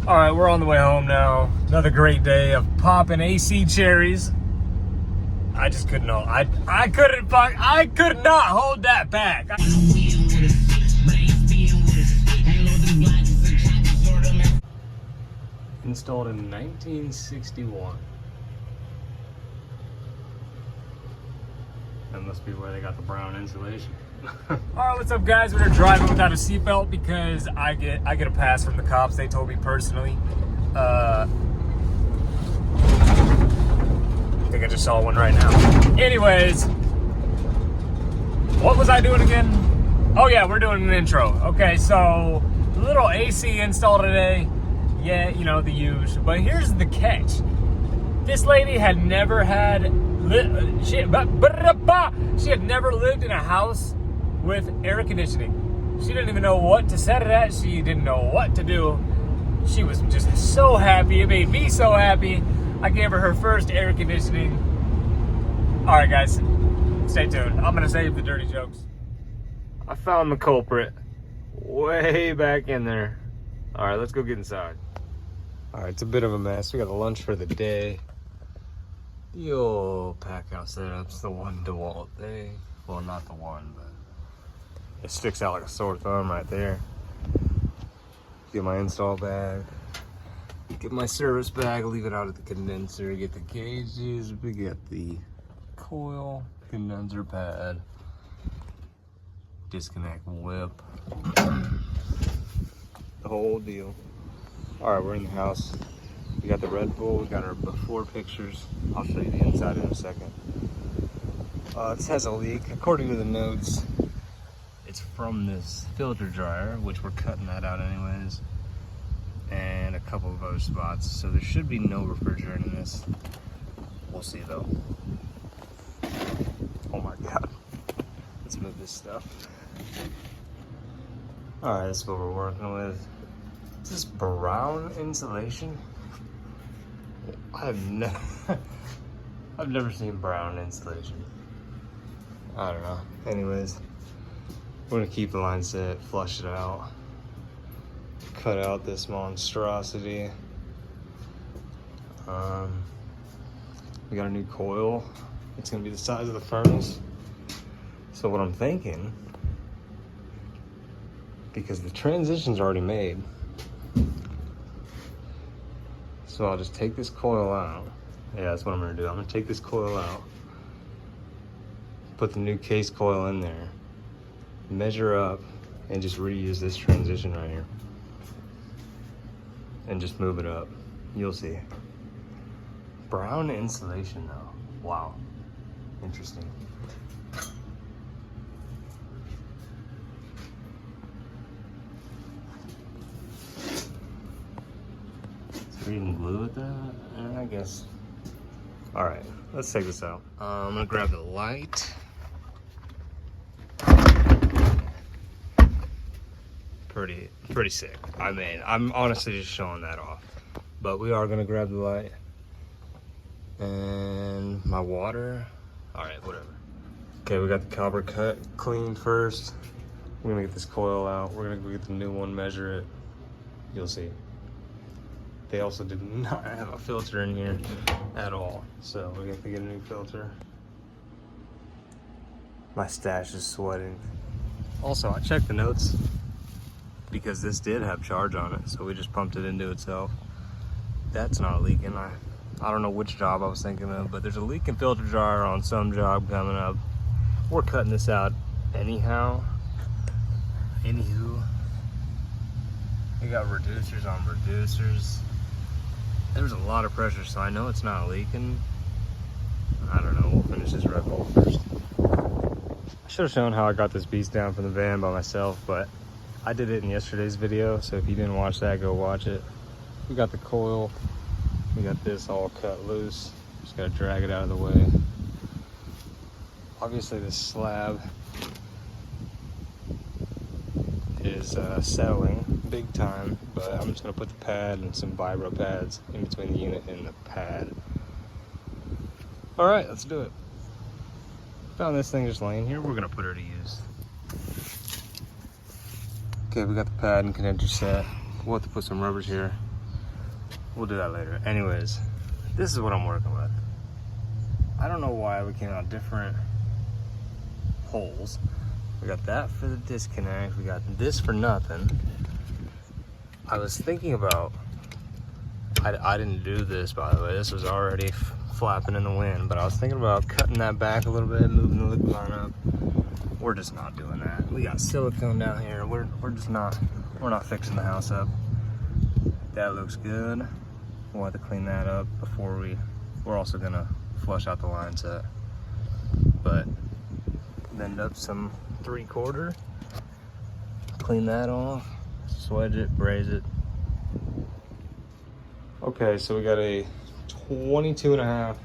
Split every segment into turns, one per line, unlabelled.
All right, we're on the way home now. Another great day of popping AC cherries. I just couldn't hold. I could not hold that back. Installed in 1961. That must be where they got the brown insulation. All right, what's up, guys? We're driving without a seatbelt because I get a pass from the cops. They told me personally. I think I just saw one right now. Anyways, what was I doing again? Oh yeah, we're doing an intro. Okay, so a little AC install today. Yeah, you know, the usual. But here's the catch. This lady had never had she had never lived in a house with air conditioning. She didn't even know what to set it at. She didn't know what to do. She was just so happy. It made me so happy. I gave her first air conditioning. All right, guys, stay tuned. I'm gonna save the dirty jokes. I found the culprit way back in there. All right, let's go get inside. All right, it's a bit of a mess. We got the lunch for the day. The old pack house setup's the one DeWalt thing. Well, not the one, but it sticks out like a sore thumb right there. Get my install bag. Get my service bag, leave it out at the condenser, get the gauges, we get the coil, condenser pad, disconnect whip, the whole deal. All right, we're in the house. We got the Red Bull, we got our before pictures. I'll show you the inside in a second. This has a leak. According to the notes, it's from this filter dryer, which we're cutting that out anyways, and a couple of other spots. So there should be no refrigerant in this. We'll see though. Oh my God. Let's move this stuff. All right, that's what we're working with. Is this brown insulation? I've never seen brown insulation. I don't know. Anyways, we're gonna keep the line set, flush it out, cut out this monstrosity. We got a new coil. It's gonna be the size of the furnace. So what I'm thinking, because the transition's already made, so I'll just take this coil out. Yeah, that's what I'm gonna do. I'm gonna take this coil out, put the new case coil in there, measure up, and just reuse this transition right here. And just move it up. You'll see. Brown insulation though. Wow. Interesting. Reading glue with that? I guess. All right, let's take this out. I'm gonna grab the light. Pretty sick. I mean, I'm honestly just showing that off. But we are gonna grab the light. And my water. All right, whatever. Okay, we got the copper cut cleaned first. We're gonna get this coil out. We're gonna go get the new one, measure it. You'll see. They also did not have a filter in here at all, so we're gonna get a new filter. My stash is sweating. Also, I checked the notes because this did have charge on it, so we just pumped it into itself. That's not leaking. I don't know which job I was thinking of, but there's a leak in filter dryer on some job coming up. We're cutting this out anyhow. Anywho, we got reducers on reducers. There's a lot of pressure, so I know it's not leaking. I don't know, we'll finish this Red Bull first. I should have shown how I got this beast down from the van by myself, but I did it in yesterday's video, so if you didn't watch that, go watch it. We got the coil, we got this all cut loose. Just gotta drag it out of the way. Obviously this slab is settling big time, but I'm just gonna put the pad and some vibro pads in between the unit and the pad. All right, let's do it. Found this thing just laying here. We're gonna put her to use. Okay, we got the pad and condenser set. We'll have to put some rubbers here. we'll do that later. Anyways, this is what I'm working with. I don't know why we came out different holes. We got that for the disconnect. We got this for nothing. I was thinking about, I didn't do this, by the way. This was already flapping in the wind, but I was thinking about cutting that back a little bit, moving the liquid line up. We're just not doing that. We got silicone down here. We're not fixing the house up. That looks good. We'll have to clean that up before we're also gonna flush out the line set. But bend up some 3/4, clean that off, swedge it, braze it. Okay, so we got a 22.5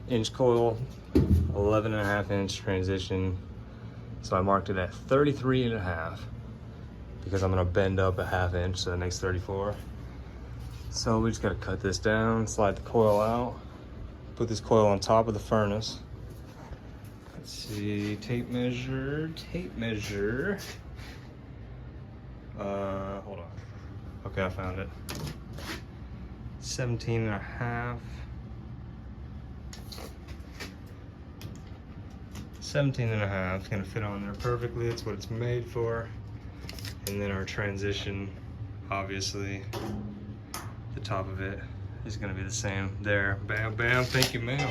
inch coil, 11.5 inch transition. So I marked it at 33.5 because I'm gonna bend up a 1/2 inch, so that makes 34. So we just gotta cut this down, slide the coil out, put this coil on top of the furnace. Let's see, tape measure. Hold on. Okay, I found it. 17.5. 17.5, it's gonna fit on there perfectly. It's what it's made for. And then our transition, obviously, the top of it is gonna be the same there. Bam, bam, thank you, ma'am.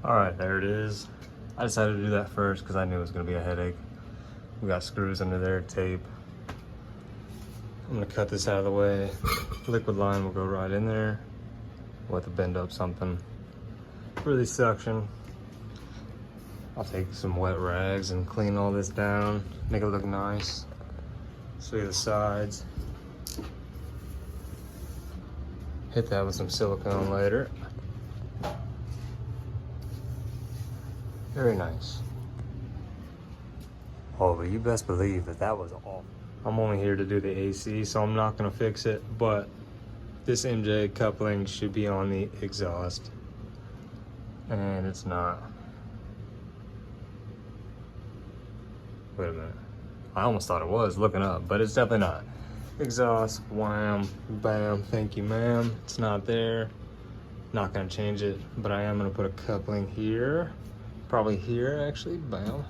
All right, there it is. I decided to do that first because I knew it was gonna be a headache. We got screws under there, tape. I'm gonna cut this out of the way. Liquid line will go right in there. We'll have to bend up something for the suction. I'll take some wet rags and clean all this down, make it look nice. Show you the sides. Hit that with some silicone later. Very nice. Oh, but you best believe that was awful. I'm only here to do the AC, so I'm not gonna fix it, but this MJ coupling should be on the exhaust. And it's not. Wait a minute. I almost thought it was looking up, but it's definitely not. Exhaust, wham, bam, thank you, ma'am. It's not there. Not gonna change it, but I am gonna put a coupling here. Probably here, actually, bam.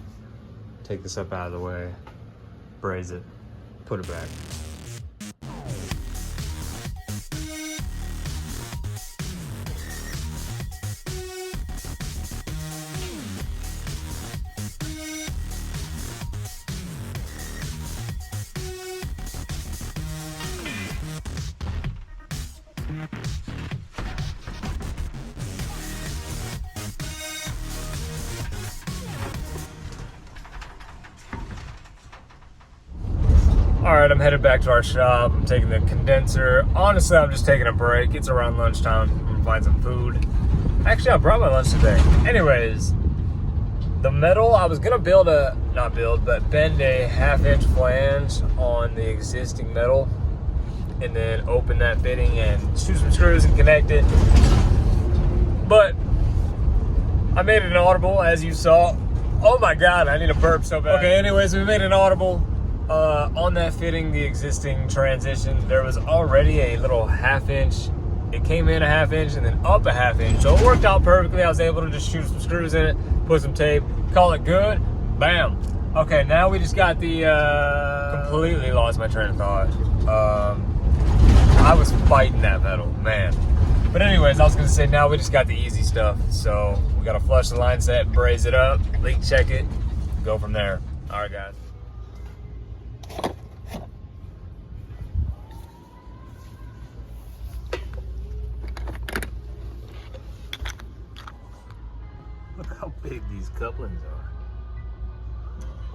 Take this up out of the way, braze it, put it back. All right, I'm headed back to our shop. I'm taking the condenser. Honestly, I'm just taking a break. It's around lunchtime. I'm gonna find some food. Actually, I brought my lunch today. Anyways, the metal, I was gonna bend a 1/2-inch flange on the existing metal and then open that fitting and shoot some screws and connect it. But I made an audible, as you saw. Oh my God, I need a burp so bad. Okay, anyways, we made an audible. On that fitting, the existing transition, there was already a little 1/2-inch. It came in a 1/2-inch and then up a 1/2-inch. So it worked out perfectly. I was able to just shoot some screws in it, put some tape, call it good, bam. Okay, now we just got the, completely lost my train of thought. I was fighting that metal, man. But anyways, I was gonna say now we just got the easy stuff. So we gotta flush the line set, braze it up, leak check it, go from there. All right, guys. Look how big these couplings are.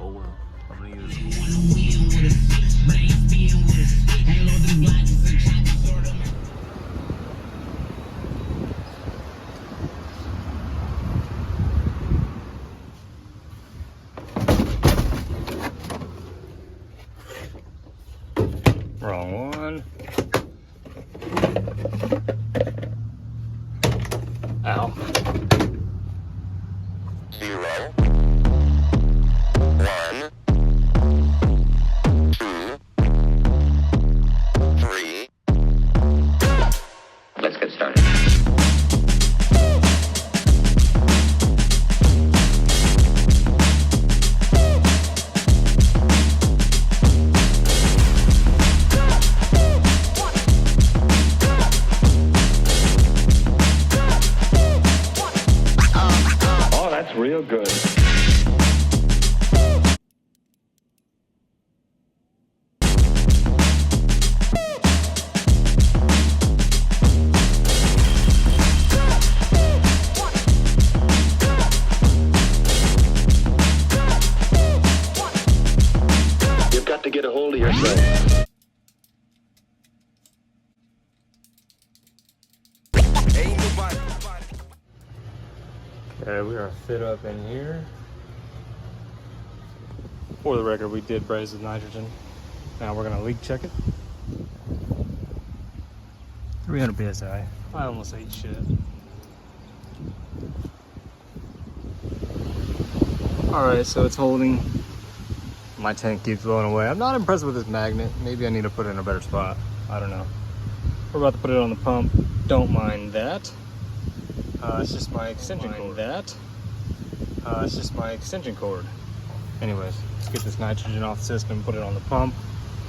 Oh well, I'm gonna use wrong one. Ow.
0, 1, 2, 3. Let's get started.
Oh, that's real good. You've got to get a hold of yourself.
Okay, we are fit up in here. For the record, we did braze with nitrogen. Now we're gonna leak check it. 300 PSI. I almost ate shit. Alright, so it's holding. My tank keeps blowing away. I'm not impressed with this magnet. Maybe I need to put it in a better spot. I don't know. We're about to put it on the pump. Don't mind that. It's just my extension cord. It's just my extension cord. Anyways, let's get this nitrogen off the system, put it on the pump,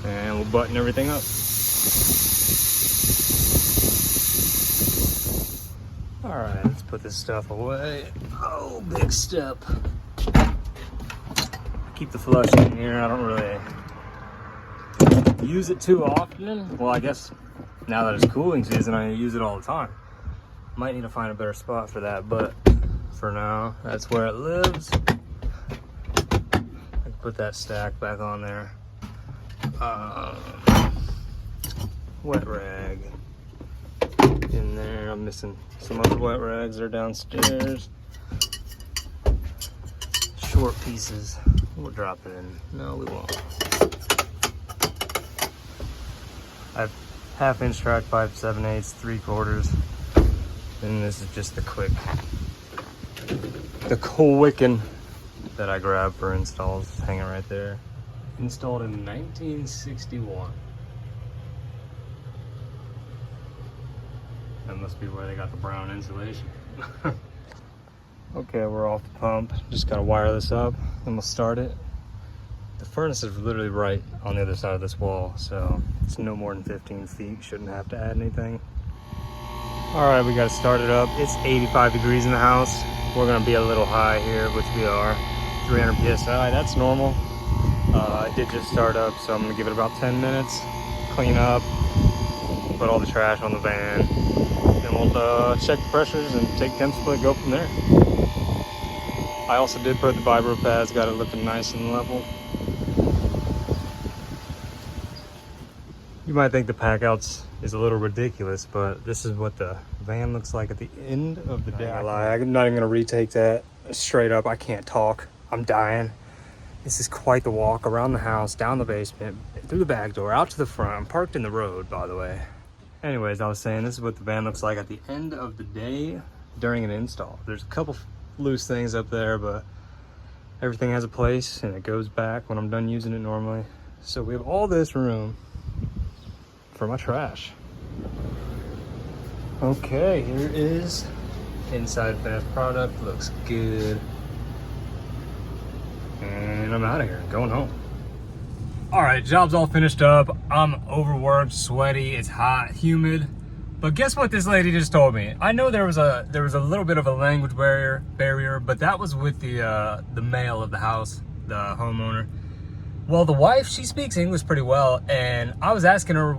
and we'll button everything up. All right, let's put this stuff away. Oh, big step. Keep the flush in here. I don't really use it too often. Well, I guess now that it's cooling season, I use it all the time. Might need to find a better spot for that, but for now, that's where it lives. I can put that stack back on there. Wet rag in there. I'm missing some other wet rags that are downstairs. Short pieces. We'll drop it in. No, we won't. I have 1/2-inch track pipe, 7/8, 3/4. And this is just the quicken that I grabbed for installs, hanging right there. Installed in 1961. That must be where they got the brown insulation. Okay, we're off the pump. Just gotta wire this up, and we'll start it. The furnace is literally right on the other side of this wall, so it's no more than 15 feet. Shouldn't have to add anything. All right, we got to start it up. It's 85 degrees in the house. We're gonna be a little high here, which we are. 300 PSI, that's normal. It did just start up, so I'm gonna give it about 10 minutes. Clean up, put all the trash on the van. Then we'll check the pressures and take temp split, go from there. I also did put the vibro pads, got it looking nice and level. You might think the pack outs is a little ridiculous, but this is what the van looks like at the end of the day. I'm not even gonna retake that. Straight up, I can't talk. I'm dying. This is quite the walk around the house, down the basement, through the back door, out to the front. I'm parked in the road, by the way. Anyways, I was saying this is what the van looks like at the end of the day during an install. There's a couple loose things up there, but everything has a place and it goes back when I'm done using it normally. So we have all this room for my trash. Okay, here is inside finished product. Looks good. And I'm out of here, going home. All right, job's all finished up. I'm overworked, sweaty, it's hot, humid. But guess what this lady just told me? I know there was a little bit of a language barrier, but that was with the male of the house, the homeowner. Well, the wife, she speaks English pretty well, and I was asking her,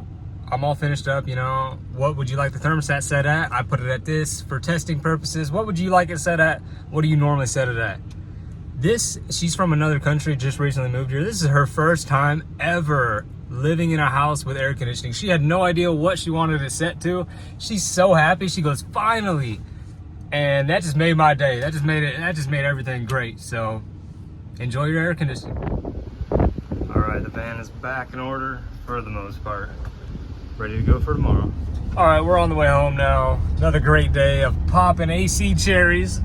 I'm all finished up, you know, what would you like the thermostat set at? I put it at this for testing purposes. What would you like it set at? What do you normally set it at? She's from another country, just recently moved here. This is her first time ever living in a house with air conditioning. She had no idea what she wanted it set to. She's so happy. She goes, finally. And that just made my day. That just made everything great. So enjoy your air conditioning. All right, the van is back in order for the most part. Ready to go for tomorrow. All right, we're on the way home now. Another great day of popping AC cherries.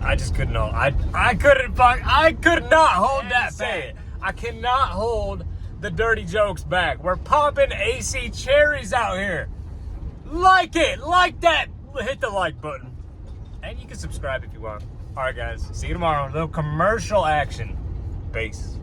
I just couldn't hold. I could not hold that back. I cannot hold the dirty jokes back. We're popping AC cherries out here. Like that. Hit the like button. And you can subscribe if you want. All right, guys. See you tomorrow. A little commercial action. Peace.